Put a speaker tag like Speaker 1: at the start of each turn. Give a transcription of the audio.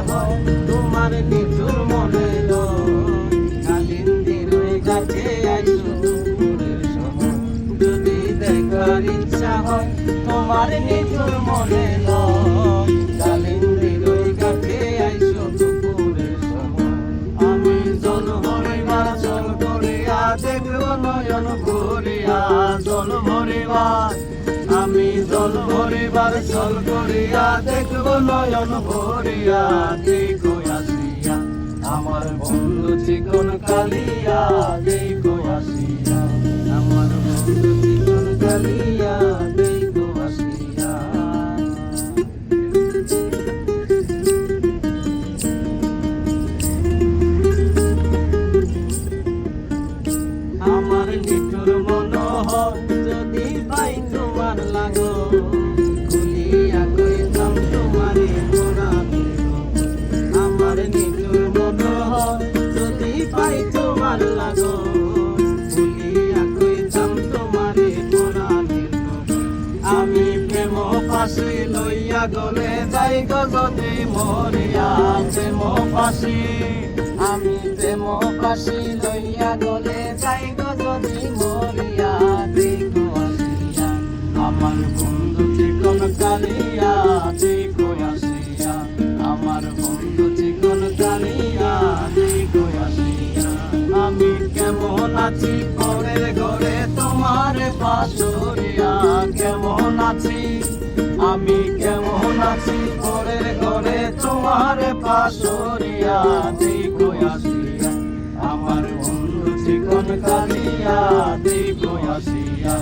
Speaker 1: হয় তোমার নিঠুর মনে কালিন্দির ওই গাছে আইসো দুপুরের সময় যদি দেখার ইচ্ছা হয় তোমার নিঠুর মনে কালিন্দির ওই গাছে আইসো দুপুরের সময় আমি জল ভরিবার জল করিয়া দেখব নয়ন ভরিয়া জল ভরিবার আমি জল ভরিবার জল করিয়া দেখব নয়ন ভরিয়া দেখো আসিয়া আমার বন্ধু চিকন কালিয়া দেখো আসিয়া আমার বন্ধু চিকন কালিয়া দেখো আসিয়া আমার নিঠুর মনোহর যদি পাই তোমার লাগো খুলিয়া কইতাম তোমারে পরাণে আমার নিঠুর মনোহর যদি পাই তোমার লাগো খুলিয়া কইতাম তোমারে পরাণে আমি প্রেম ফাঁসি লইয়া গলে যাই গো যদি মরিয়া প্রেম ফাঁসি আমি প্রেম ফাঁসি লইয়া গলে যাই গো যদি মরিয়া দেখো আসিয়া আমার বন্ধু চিকন কালিয়া দেখো আসিয়া আমার বন্ধু চিকন কালিয়া দেখো আসিয়া আমি কেমন আছি পরের ঘরে তোমার পাশরিয়া কেমন আছি আমি কেমন আছি পরের ঘরে তোমার পাশরিয়া দেখো আসিয়া আমার বন্ধু চিকন কালিয়া দেখো আসিয়া